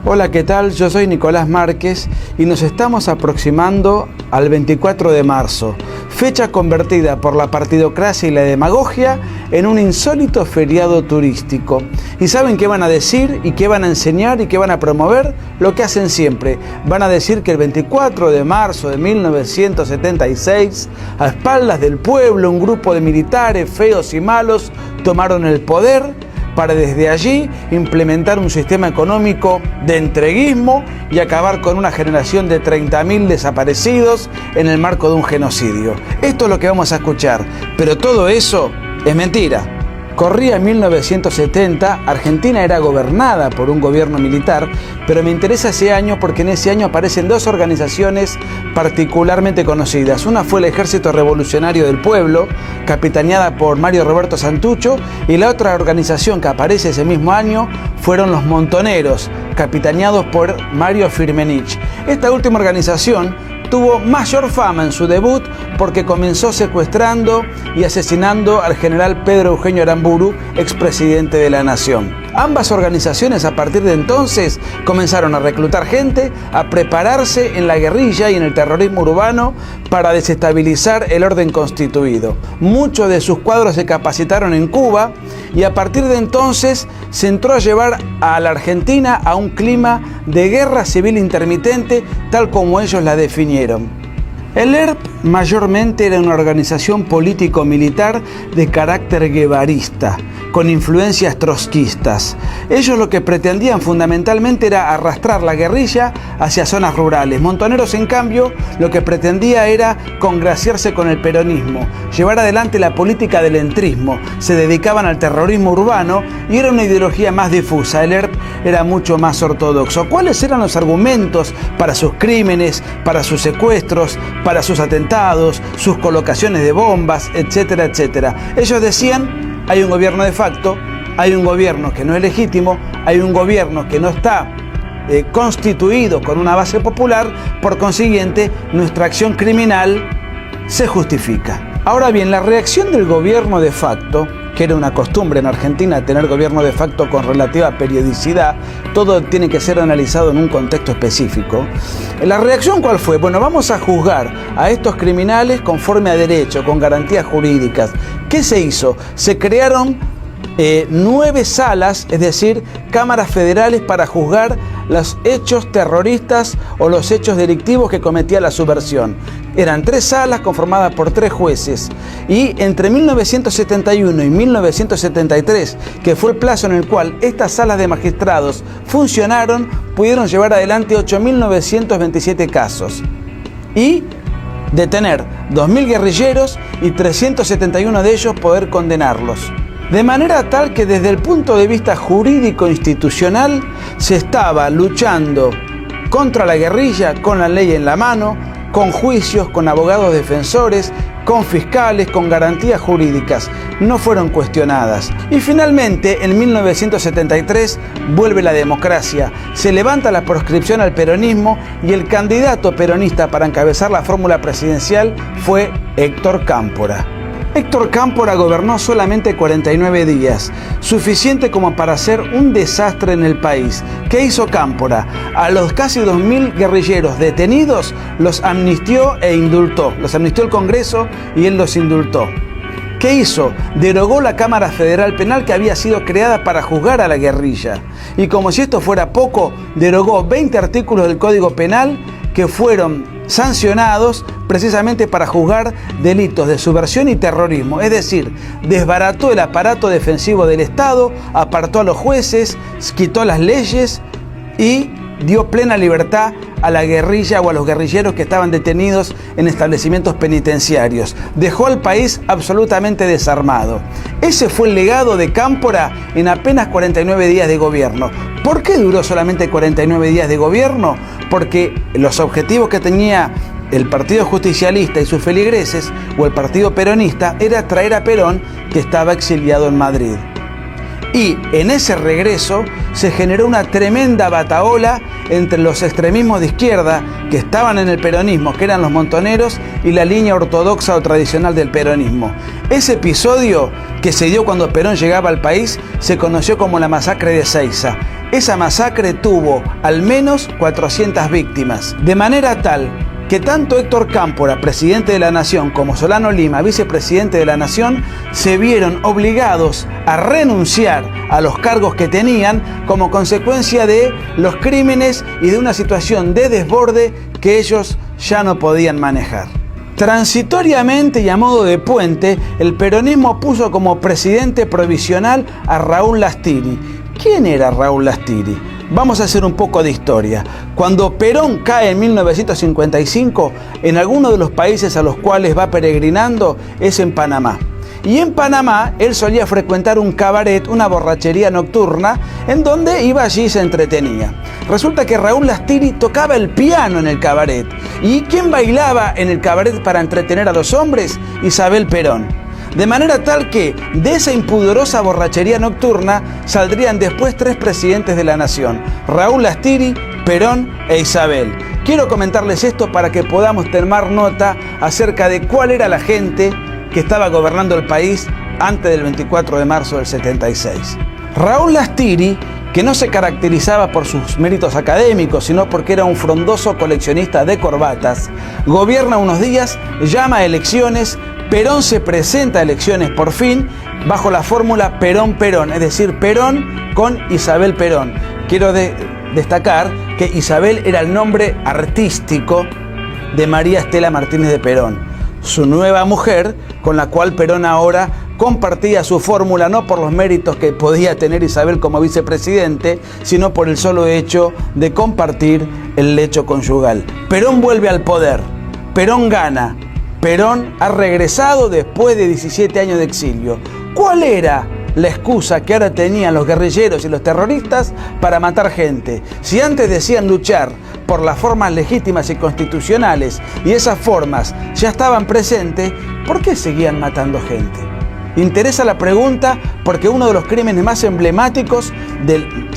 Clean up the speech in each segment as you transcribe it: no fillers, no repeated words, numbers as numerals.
Hola, ¿qué tal? Yo soy Nicolás Márquez y nos estamos aproximando al 24 de marzo, fecha convertida por la partidocracia y la demagogia en un insólito feriado turístico. ¿Y saben qué van a decir y qué van a enseñar y qué van a promover? Lo que hacen siempre. Van a decir que el 24 de marzo de 1976, a espaldas del pueblo, un grupo de militares feos y malos tomaron el poder para desde allí implementar un sistema económico de entreguismo y acabar con una generación de 30.000 desaparecidos en el marco de un genocidio. Esto es lo que vamos a escuchar, pero todo eso es mentira. Corría 1970, Argentina era gobernada por un gobierno militar, pero me interesa ese año porque en ese año aparecen dos organizaciones particularmente conocidas. Una fue el Ejército Revolucionario del Pueblo, capitaneada por Mario Roberto Santucho, y la otra organización que aparece ese mismo año fueron los Montoneros, capitaneados por Mario Firmenich. Esta última organización tuvo mayor fama en su debut porque comenzó secuestrando y asesinando al general Pedro Eugenio Aramburu, expresidente de la Nación. Ambas organizaciones a partir de entonces comenzaron a reclutar gente, a prepararse en la guerrilla y en el terrorismo urbano para desestabilizar el orden constituido. Muchos de sus cuadros se capacitaron en Cuba y a partir de entonces se entró a llevar a la Argentina a un clima de guerra civil intermitente, tal como ellos la definieron. El ERP mayormente era una organización político-militar de carácter guevarista, con influencias trotskistas. Ellos lo que pretendían fundamentalmente era arrastrar la guerrilla hacia zonas rurales. Montoneros, en cambio, lo que pretendía era congraciarse con el peronismo, llevar adelante la política del entrismo. Se dedicaban al terrorismo urbano y era una ideología más difusa. El ERP era mucho más ortodoxo. ¿Cuáles eran los argumentos para sus crímenes, para sus secuestros, para sus atentados, sus colocaciones de bombas, etcétera, etcétera? Ellos decían: hay un gobierno de facto, hay un gobierno que no es legítimo, hay un gobierno que no está constituido con una base popular, por consiguiente, nuestra acción criminal se justifica. Ahora bien, la reacción del gobierno de facto, que era una costumbre en Argentina tener gobierno de facto con relativa periodicidad, todo tiene que ser analizado en un contexto específico. ¿La reacción cuál fue? Bueno, vamos a juzgar a estos criminales conforme a derecho, con garantías jurídicas. ¿Qué se hizo? Se crearon 9 salas, es decir, cámaras federales para juzgar los hechos terroristas o los hechos delictivos que cometía la subversión. Eran 3 salas conformadas por 3 jueces y entre 1971 y 1973, que fue el plazo en el cual estas salas de magistrados funcionaron, pudieron llevar adelante 8.927 casos y detener 2.000 guerrilleros y 371 de ellos poder condenarlos. De manera tal que desde el punto de vista jurídico institucional se estaba luchando contra la guerrilla con la ley en la mano, con juicios, con abogados defensores, con fiscales, con garantías jurídicas. No fueron cuestionadas. Y finalmente, en 1973, vuelve la democracia. Se levanta la proscripción al peronismo y el candidato peronista para encabezar la fórmula presidencial fue Héctor Cámpora. Héctor Cámpora gobernó solamente 49 días, suficiente como para hacer un desastre en el país. ¿Qué hizo Cámpora? A los casi 2.000 guerrilleros detenidos los amnistió e indultó. Los amnistió el Congreso y él los indultó. ¿Qué hizo? Derogó la Cámara Federal Penal que había sido creada para juzgar a la guerrilla. Y como si esto fuera poco, derogó 20 artículos del Código Penal que fueron sancionados precisamente para juzgar delitos de subversión y terrorismo. Es decir, desbarató el aparato defensivo del Estado, apartó a los jueces, quitó las leyes y dio plena libertad a la guerrilla o a los guerrilleros que estaban detenidos en establecimientos penitenciarios. Dejó al país absolutamente desarmado. Ese fue el legado de Cámpora en apenas 49 días de gobierno. ¿Por qué duró solamente 49 días de gobierno? Porque los objetivos que tenía el Partido Justicialista y sus feligreses, o el Partido Peronista, era traer a Perón, que estaba exiliado en Madrid. Y en ese regreso se generó una tremenda batahola entre los extremismos de izquierda que estaban en el peronismo, que eran los Montoneros, y la línea ortodoxa o tradicional del peronismo. Ese episodio que se dio cuando Perón llegaba al país se conoció como la masacre de Ezeiza. Esa masacre tuvo al menos 400 víctimas, de manera tal que tanto Héctor Cámpora, presidente de la Nación, como Solano Lima, vicepresidente de la Nación, se vieron obligados a renunciar a los cargos que tenían como consecuencia de los crímenes y de una situación de desborde que ellos ya no podían manejar. Transitoriamente y a modo de puente, el peronismo puso como presidente provisional a Raúl Lastiri. ¿Quién era Raúl Lastiri? Vamos a hacer un poco de historia. Cuando Perón cae en 1955, en alguno de los países a los cuales va peregrinando es en Panamá. Y en Panamá él solía frecuentar un cabaret, una borrachería nocturna, en donde iba allí y se entretenía. Resulta que Raúl Lastiri tocaba el piano en el cabaret. ¿Y quién bailaba en el cabaret para entretener a los hombres? Isabel Perón. De manera tal que de esa impudorosa borrachería nocturna saldrían después 3 presidentes de la nación: Raúl Lastiri, Perón e Isabel. Quiero comentarles esto para que podamos tomar nota acerca de cuál era la gente que estaba gobernando el país antes del 24 de marzo del 76. Raúl Lastiri, que no se caracterizaba por sus méritos académicos, sino porque era un frondoso coleccionista de corbatas, gobierna unos días, llama a elecciones. Perón se presenta a elecciones por fin bajo la fórmula Perón-Perón, es decir, Perón con Isabel Perón. Quiero destacar que Isabel era el nombre artístico de María Estela Martínez de Perón, su nueva mujer, con la cual Perón ahora compartía su fórmula, no por los méritos que podía tener Isabel como vicepresidente, sino por el solo hecho de compartir el lecho conyugal. Perón vuelve al poder, Perón gana. Perón ha regresado después de 17 años de exilio. ¿Cuál era la excusa que ahora tenían los guerrilleros y los terroristas para matar gente? Si antes decían luchar por las formas legítimas y constitucionales y esas formas ya estaban presentes, ¿por qué seguían matando gente? Interesa la pregunta porque uno de los crímenes más emblemáticos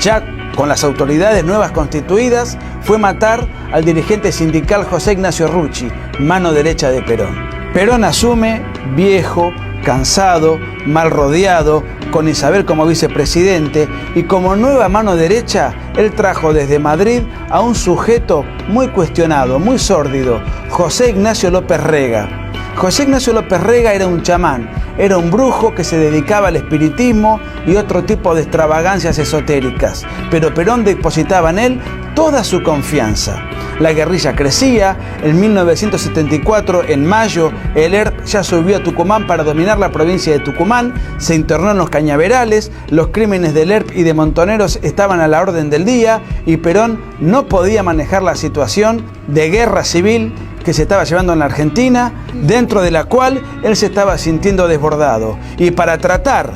ya con las autoridades nuevas constituidas fue matar al dirigente sindical José Ignacio Rucci, mano derecha de Perón. Perón asume viejo, cansado, mal rodeado, con Isabel como vicepresidente, y como nueva mano derecha, él trajo desde Madrid a un sujeto muy cuestionado, muy sórdido, José Ignacio López Rega. José Ignacio López Rega era un chamán, era un brujo que se dedicaba al espiritismo y otro tipo de extravagancias esotéricas, pero Perón depositaba en él toda su confianza. La guerrilla crecía. En 1974, en mayo, el ERP ya subió a Tucumán para dominar la provincia de Tucumán, se internó en los cañaverales, los crímenes del ERP y de Montoneros estaban a la orden del día y Perón no podía manejar la situación de guerra civil que se estaba llevando en la Argentina, dentro de la cual él se estaba sintiendo desbordado. Y para tratar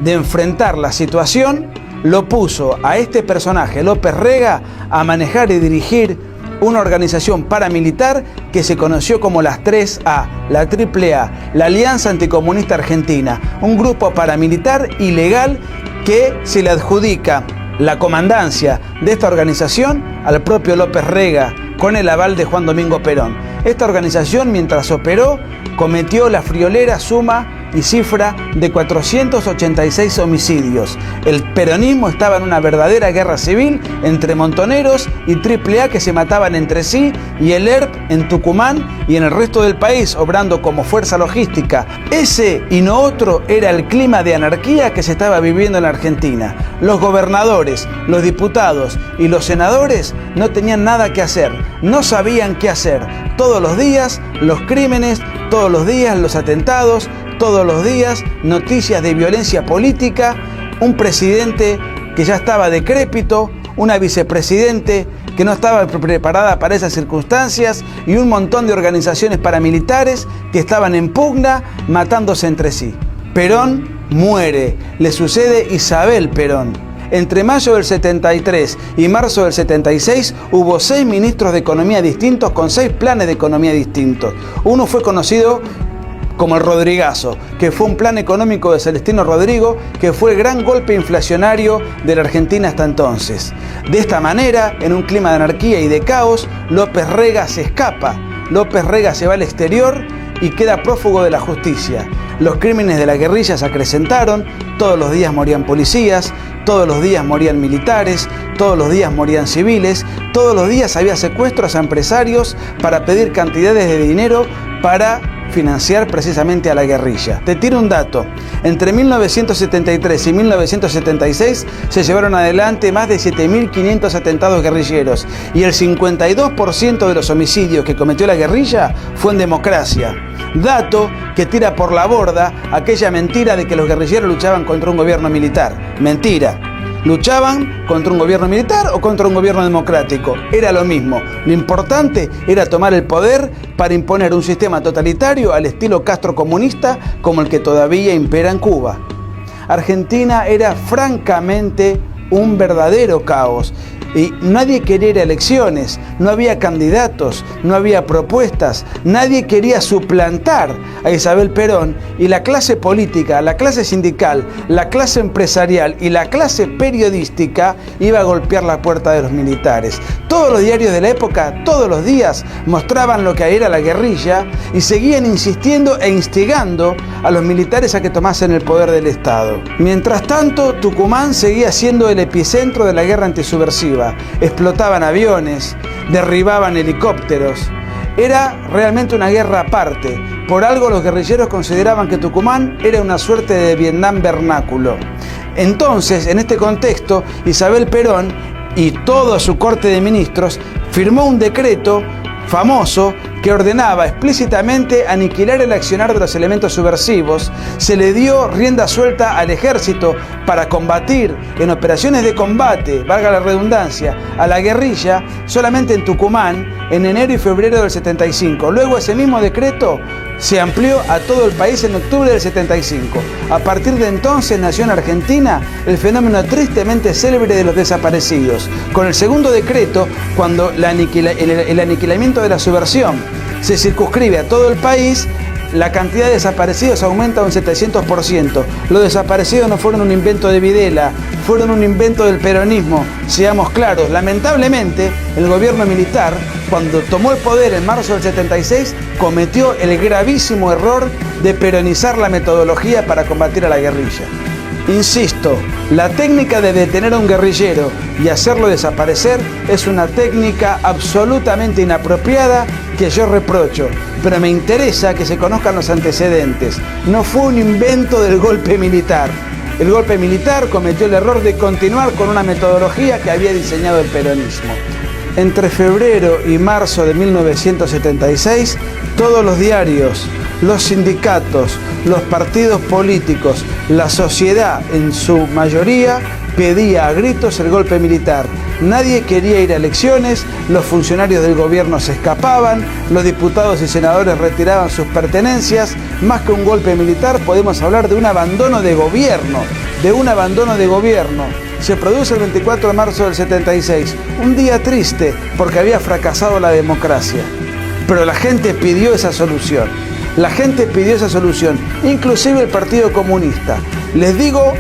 de enfrentar la situación, lo puso a este personaje, López Rega, a manejar y dirigir una organización paramilitar que se conoció como las 3A, la AAA, la Alianza Anticomunista Argentina, un grupo paramilitar ilegal que se le adjudica la comandancia de esta organización al propio López Rega, con el aval de Juan Domingo Perón. Esta organización, mientras operó, cometió la friolera suma y cifra de 486 homicidios. El peronismo estaba en una verdadera guerra civil entre Montoneros y AAA que se mataban entre sí, y el ERP en Tucumán y en el resto del país obrando como fuerza logística. Ese y no otro era el clima de anarquía que se estaba viviendo en la Argentina. Los gobernadores, los diputados y los senadores no tenían nada que hacer, no sabían qué hacer. Todos los días los crímenes, todos los días los atentados, todos los días noticias de violencia política, un presidente que ya estaba decrépito, una vicepresidente que no estaba preparada para esas circunstancias y un montón de organizaciones paramilitares que estaban en pugna matándose entre sí. Perón muere, le sucede Isabel Perón. Entre mayo del 73 y marzo del 76 hubo 6 ministros de economía distintos con 6 planes de economía distintos. Uno fue conocido como el Rodrigazo, que fue un plan económico de Celestino Rodrigo, que fue el gran golpe inflacionario de la Argentina hasta entonces. De esta manera, en un clima de anarquía y de caos, López Rega se escapa. López Rega se va al exterior y queda prófugo de la justicia. Los crímenes de la guerrilla se acrecentaron, todos los días morían policías, todos los días morían militares, todos los días morían civiles, todos los días había secuestros a empresarios para pedir cantidades de dinero para financiar precisamente a la guerrilla. Te tiro un dato: entre 1973 y 1976 se llevaron adelante más de 7.500 atentados guerrilleros y el 52% de los homicidios que cometió la guerrilla fue en democracia. Dato que tira por la borda aquella mentira de que los guerrilleros luchaban contra un gobierno militar. Mentira. Luchaban contra un gobierno militar o contra un gobierno democrático. Era lo mismo. Lo importante era tomar el poder para imponer un sistema totalitario al estilo castrocomunista como el que todavía impera en Cuba. Argentina era francamente un verdadero caos. Y nadie quería ir a elecciones, no había candidatos, no había propuestas, nadie quería suplantar a Isabel Perón, y la clase política, la clase sindical, la clase empresarial y la clase periodística iba a golpear la puerta de los militares. Todos los diarios de la época, todos los días, mostraban lo que era la guerrilla y seguían insistiendo e instigando a los militares a que tomasen el poder del Estado. Mientras tanto, Tucumán seguía siendo el epicentro de la guerra antisubversiva. Explotaban aviones, derribaban helicópteros. Era realmente una guerra aparte. Por algo los guerrilleros consideraban que Tucumán era una suerte de Vietnam vernáculo. Entonces, en este contexto, Isabel Perón y toda su corte de ministros firmó un decreto famoso que ordenaba explícitamente aniquilar el accionar de los elementos subversivos. Se le dio rienda suelta al ejército para combatir en operaciones de combate, valga la redundancia, a la guerrilla solamente en Tucumán en enero y febrero del 75. Luego ese mismo decreto se amplió a todo el país en octubre del 75. A partir de entonces nació en Argentina el fenómeno tristemente célebre de los desaparecidos. Con el segundo decreto, cuando el aniquilamiento de la subversión se circunscribe a todo el país, la cantidad de desaparecidos aumenta un 700%. Los desaparecidos no fueron un invento de Videla, fueron un invento del peronismo. Seamos claros, lamentablemente el gobierno militar, cuando tomó el poder en marzo del 76, cometió el gravísimo error de peronizar la metodología para combatir a la guerrilla. Insisto, la técnica de detener a un guerrillero y hacerlo desaparecer es una técnica absolutamente inapropiada que yo reprocho, pero me interesa que se conozcan los antecedentes. No fue un invento del golpe militar. El golpe militar cometió el error de continuar con una metodología que había diseñado el peronismo. Entre febrero y marzo de 1976, todos los diarios, los sindicatos, los partidos políticos, la sociedad en su mayoría pedía a gritos el golpe militar. Nadie quería ir a elecciones, los funcionarios del gobierno se escapaban, los diputados y senadores retiraban sus pertenencias. Más que un golpe militar, podemos hablar de un abandono de gobierno, Se produce el 24 de marzo del 76, un día triste porque había fracasado la democracia. Pero la gente pidió esa solución. Inclusive el Partido Comunista. Les digo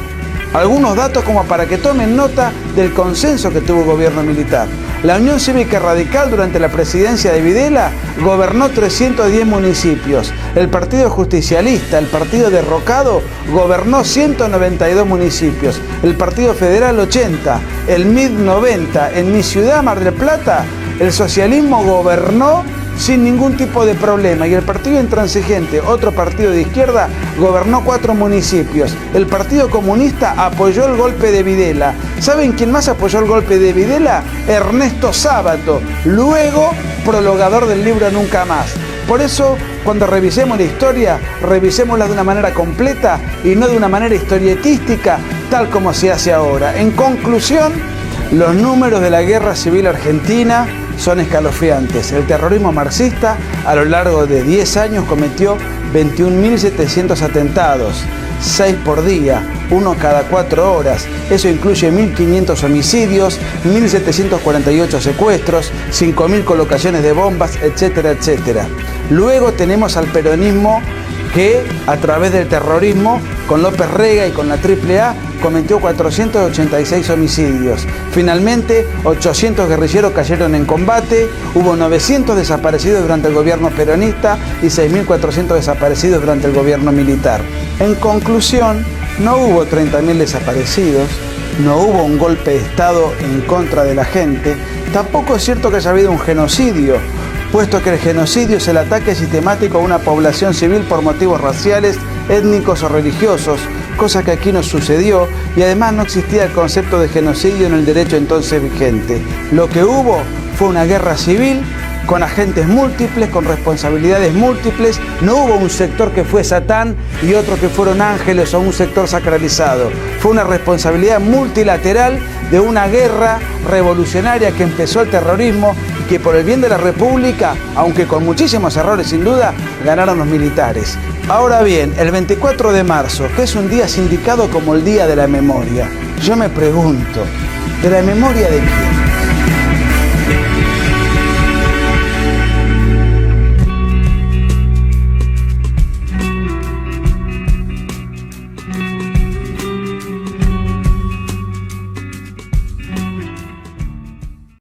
algunos datos como para que tomen nota del consenso que tuvo el gobierno militar. La Unión Cívica Radical durante la presidencia de Videla gobernó 310 municipios. El Partido Justicialista, el Partido Derrocado, gobernó 192 municipios. El Partido Federal 80, el MID 90. En mi ciudad, Mar del Plata, el socialismo gobernó sin ningún tipo de problema, y el Partido Intransigente, otro partido de izquierda, gobernó 4 municipios. El Partido Comunista apoyó el golpe de Videla. ¿Saben quién más apoyó el golpe de Videla? Ernesto Sábato, luego prologador del libro Nunca Más. Por eso, cuando revisemos la historia, revisémosla de una manera completa y no de una manera historietística, tal como se hace ahora. En conclusión, los números de la guerra civil argentina son escalofriantes. El terrorismo marxista a lo largo de 10 años cometió 21.700 atentados, 6 por día, 1 cada 4 horas. Eso incluye 1.500 homicidios, 1.748 secuestros, 5.000 colocaciones de bombas, etcétera, etcétera. Luego tenemos al peronismo que, a través del terrorismo, con López Rega y con la AAA, cometió 486 homicidios. Finalmente, 800 guerrilleros cayeron en combate, hubo 900 desaparecidos durante el gobierno peronista y 6.400 desaparecidos durante el gobierno militar. En conclusión, no hubo 30.000 desaparecidos, no hubo un golpe de Estado en contra de la gente, tampoco es cierto que haya habido un genocidio, puesto que el genocidio es el ataque sistemático a una población civil por motivos raciales, étnicos o religiosos, cosa que aquí no sucedió, y además no existía el concepto de genocidio en el derecho entonces vigente. Lo que hubo fue una guerra civil con agentes múltiples, con responsabilidades múltiples. No hubo un sector que fue Satán y otro que fueron ángeles o un sector sacralizado. Fue una responsabilidad multilateral de una guerra revolucionaria que empezó el terrorismo y que por el bien de la República, aunque con muchísimos errores sin duda, ganaron los militares. Ahora bien, el 24 de marzo, que es un día sindicado como el Día de la Memoria, yo me pregunto, ¿de la memoria de quién?